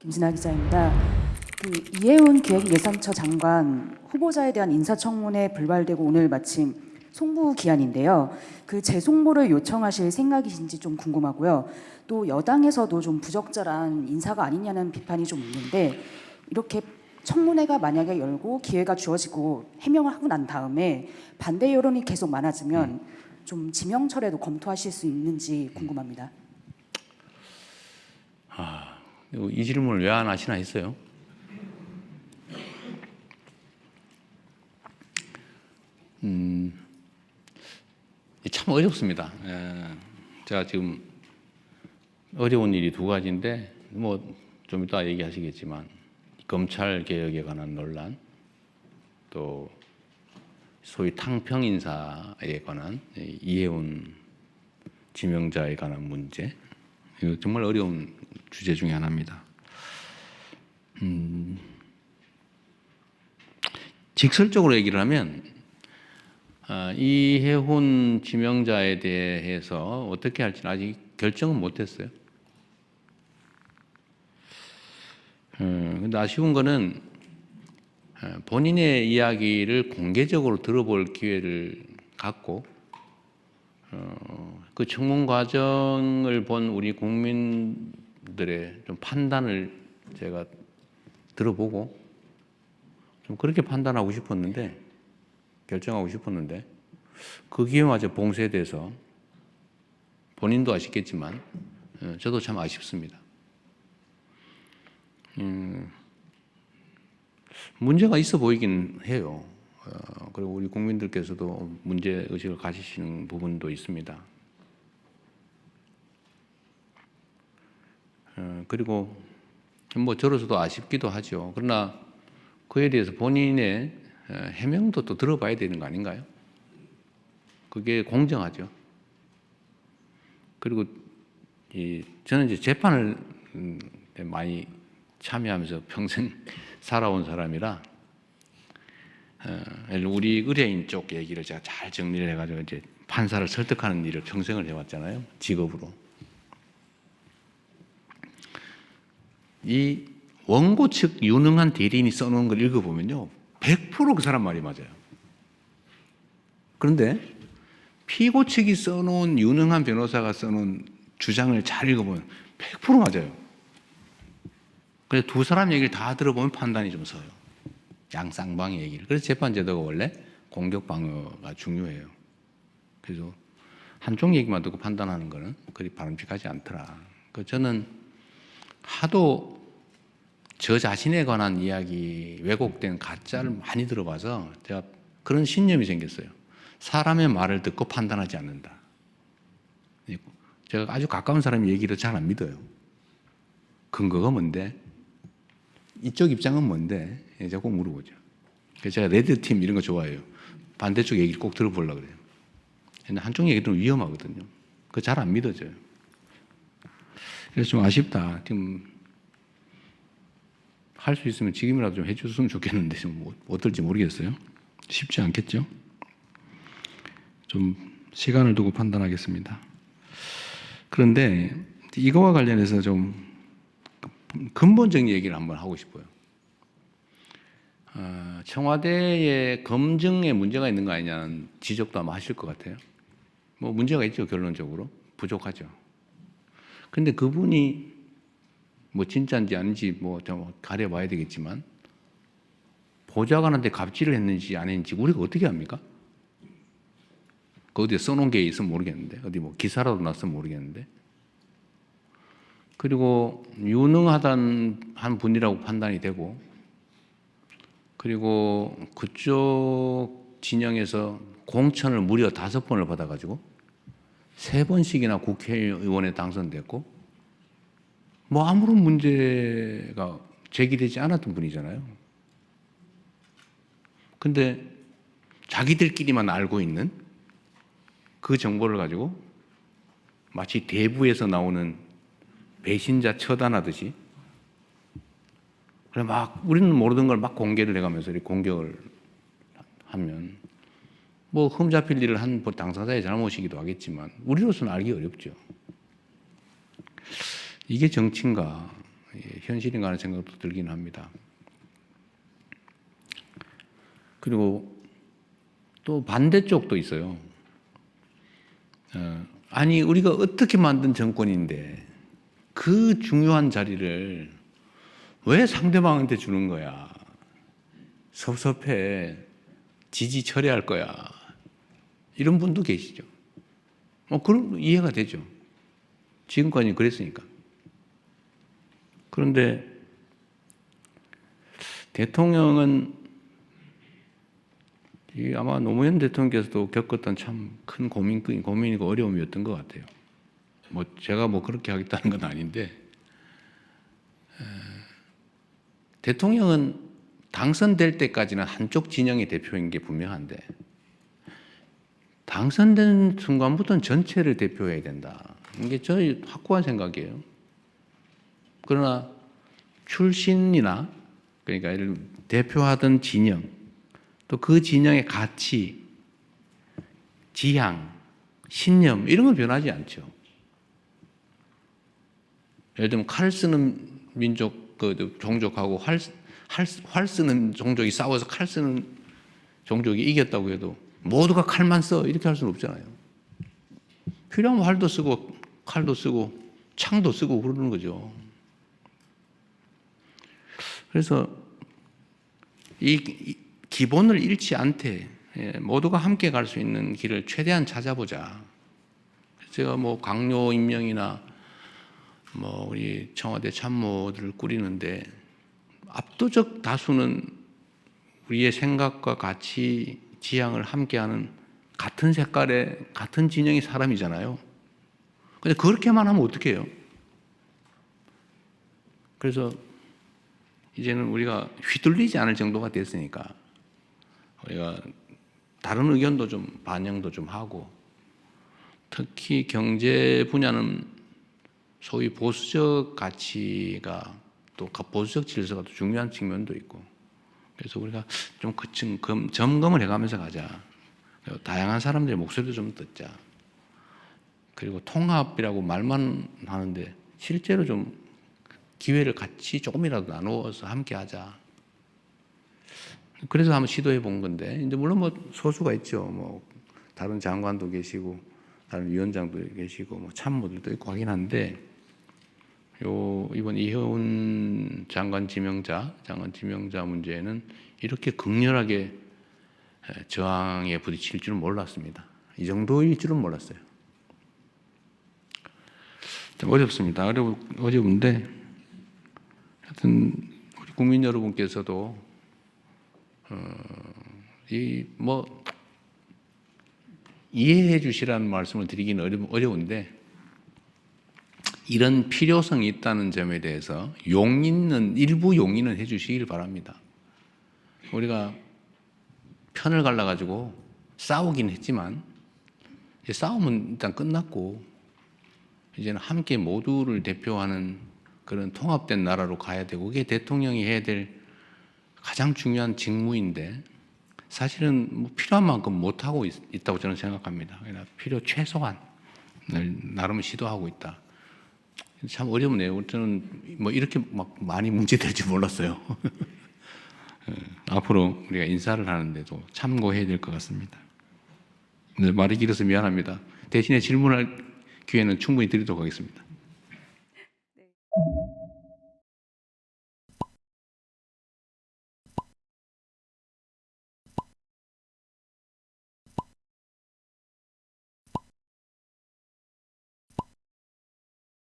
김진아 기자입니다. 이해운 기획예산처 장관 후보자에 대한 인사청문회 불발되고 오늘 마침 송부 기한인데요. 그 재송부를 요청하실 생각이신지 좀 궁금하고요. 또 여당에서도 좀 부적절한 인사가 아니냐는 비판이 좀 있는데 이렇게 청문회가 만약에 열고 기회가 주어지고 해명을 하고 난 다음에 반대 여론이 계속 많아지면 좀 지명철에도 검토하실 수 있는지 궁금합니다. 이 질문을 왜 안 하시나 했어요. 참 어렵습니다. 제가 지금 어려운 일이 두 가지인데 뭐 좀 이따 얘기하시겠지만 검찰 개혁에 관한 논란, 또 소위 탕평 인사에 관한 이해운 지명자에 관한 문제, 이거 정말 어려운 주제 중에 하나입니다. 직설적으로 얘기를 하면 이해훈 지명자에 대해서 어떻게 할지는 아직 결정은 못했어요. 근데 아쉬운 거는 본인의 이야기를 공개적으로 들어볼 기회를 갖고 그 청문 과정을 본 우리 국민들의 좀 판단을 제가 들어보고 좀 그렇게 판단하고 싶었는데, 결정하고 싶었는데 그 기회마저 봉쇄돼서 본인도 아쉽겠지만 저도 참 아쉽습니다. 문제가 있어 보이긴 해요. 그리고 우리 국민들께서도 문제 의식을 가지시는 부분도 있습니다. 그리고 뭐 저로서도 아쉽기도 하죠. 그러나 그에 대해서 본인의 해명도 또 들어봐야 되는 거 아닌가요? 그게 공정하죠. 그리고 저는 이제 재판을 많이 참여하면서 평생 살아온 사람이라 우리 의뢰인 쪽 얘기를 제가 잘 정리를 해가지고 이제 판사를 설득하는 일을 평생을 해왔잖아요. 직업으로. 이 원고 측 유능한 대리인이 써놓은 걸 읽어보면요, 100% 그 사람 말이 맞아요. 그런데 피고 측이 써놓은, 유능한 변호사가 써놓은 주장을 잘 읽어보면 100% 맞아요. 그래서 두 사람 얘기를 다 들어보면 판단이 좀 서요. 양쌍방의 얘기를. 그래서 재판제도가 원래 공격 방어가 중요해요. 그래서 한쪽 얘기만 듣고 판단하는 거는 그리 바람직하지 않더라. 저는 하도 저 자신에 관한 이야기, 왜곡된 가짜를 많이 들어봐서 제가 그런 신념이 생겼어요. 사람의 말을 듣고 판단하지 않는다. 제가 아주 가까운 사람 얘기를 잘 안 믿어요. 근거가 뭔데? 이쪽 입장은 뭔데? 제가 꼭 물어보죠. 그래서 제가 레드팀 이런 거 좋아해요. 반대쪽 얘기를 꼭 들어보려고 그래요. 근데 한쪽 얘기들은 위험하거든요. 그거 잘 안 믿어져요. 그래서 좀 아쉽다. 지금 할 수 있으면 지금이라도 좀 해줬으면 좋겠는데 좀 어떨지 모르겠어요. 쉽지 않겠죠? 좀 시간을 두고 판단하겠습니다. 그런데 이거와 관련해서 좀 근본적인 얘기를 한번 하고 싶어요. 청와대의 검증에 문제가 있는 거 아니냐는 지적도 아마 하실 것 같아요. 뭐 문제가 있죠, 결론적으로. 부족하죠. 근데 그분이 뭐 진짜인지 아닌지 뭐 가려봐야 되겠지만, 보좌관한테 갑질을 했는지 안 했는지 우리가 어떻게 합니까? 그 어디에 써놓은 게 있으면 모르겠는데, 어디 뭐 기사라도 났으면 모르겠는데. 그리고 유능하단 한 분이라고 판단이 되고, 그리고 그쪽 진영에서 공천을 무려 5번을 받아가지고 3번씩이나 국회의원에 당선됐고, 뭐 아무런 문제가 제기되지 않았던 분이잖아요. 근데 자기들끼리만 알고 있는 그 정보를 가지고 마치 대부에서 나오는 배신자 처단하듯이, 그래 막 우리는 모르던 걸 막 공개를 해가면서 이렇게 공격을 하면 뭐 흠잡힐 일을 한 당사자의 잘못이기도 하겠지만 우리로서는 알기 어렵죠. 이게 정치인가? 현실인가 하는 생각도 들긴 합니다. 그리고 또 반대쪽도 있어요. 아니 우리가 어떻게 만든 정권인데 그 중요한 자리를 왜 상대방한테 주는 거야? 섭섭해. 지지 처리할 거야. 이런 분도 계시죠. 그럼 이해가 되죠. 지금까지 그랬으니까. 그런데 대통령은 아마 노무현 대통령께서도 겪었던 참 큰 고민이고 어려움이었던 것 같아요. 제가 그렇게 하겠다는 건 아닌데, 대통령은 당선될 때까지는 한쪽 진영의 대표인 게 분명한데, 당선된 순간부터는 전체를 대표해야 된다. 이게 저희 확고한 생각이에요. 그러나 출신이나 그러니까 대표하던 진영, 또 그 진영의 가치, 지향, 신념 이런 건 변하지 않죠. 예를 들면 칼 쓰는 민족, 종족하고 활 쓰는 종족이 싸워서 칼 쓰는 종족이 이겼다고 해도 모두가 칼만 써 이렇게 할 수는 없잖아요. 필요하면 활도 쓰고 칼도 쓰고 창도 쓰고 그러는 거죠. 그래서 이 기본을 잃지 않되 모두가 함께 갈 수 있는 길을 최대한 찾아보자. 제가 강요 임명이나 우리 청와대 참모들을 꾸리는데 압도적 다수는 우리의 생각과 가치, 지향을 함께하는 같은 색깔의 같은 진영의 사람이잖아요. 근데 그렇게만 하면 어떡해요? 그래서 이제는 우리가 휘둘리지 않을 정도가 됐으니까 우리가 다른 의견도 좀 반영도 좀 하고, 특히 경제 분야는 소위 보수적 가치가 또 보수적 질서가 또 중요한 측면도 있고, 그래서 우리가 좀 점검을 해가면서 가자. 그리고 다양한 사람들의 목소리도 좀 듣자. 그리고 통합이라고 말만 하는데 실제로 좀 기회를 같이 조금이라도 나누어서 함께 하자. 그래서 한번 시도해 본 건데, 이제 물론 소수가 있죠. 다른 장관도 계시고, 다른 위원장도 계시고, 참모들도 있고 하긴 한데, 이번 이혜훈 장관 지명자 문제는 이렇게 극렬하게 저항에 부딪힐 줄은 몰랐습니다. 이 정도일 줄은 몰랐어요. 좀 어렵습니다. 어려운데, 하여튼, 우리 국민 여러분께서도, 이해해 주시라는 말씀을 드리기는 어려운데, 이런 필요성이 있다는 점에 대해서 일부 용인은 해 주시길 바랍니다. 우리가 편을 갈라가지고 싸우긴 했지만, 이제 싸움은 일단 끝났고, 이제는 함께 모두를 대표하는 그런 통합된 나라로 가야 되고, 그게 대통령이 해야 될 가장 중요한 직무인데, 사실은 필요한 만큼 못하고 있다고 저는 생각합니다. 필요 최소한을 나름 시도하고 있다. 참 어렵네요. 저는 이렇게 많이 문제될 줄 몰랐어요. 앞으로 우리가 인사를 하는데도 참고해야 될 것 같습니다. 말이 길어서 미안합니다. 대신에 질문할 기회는 충분히 드리도록 하겠습니다.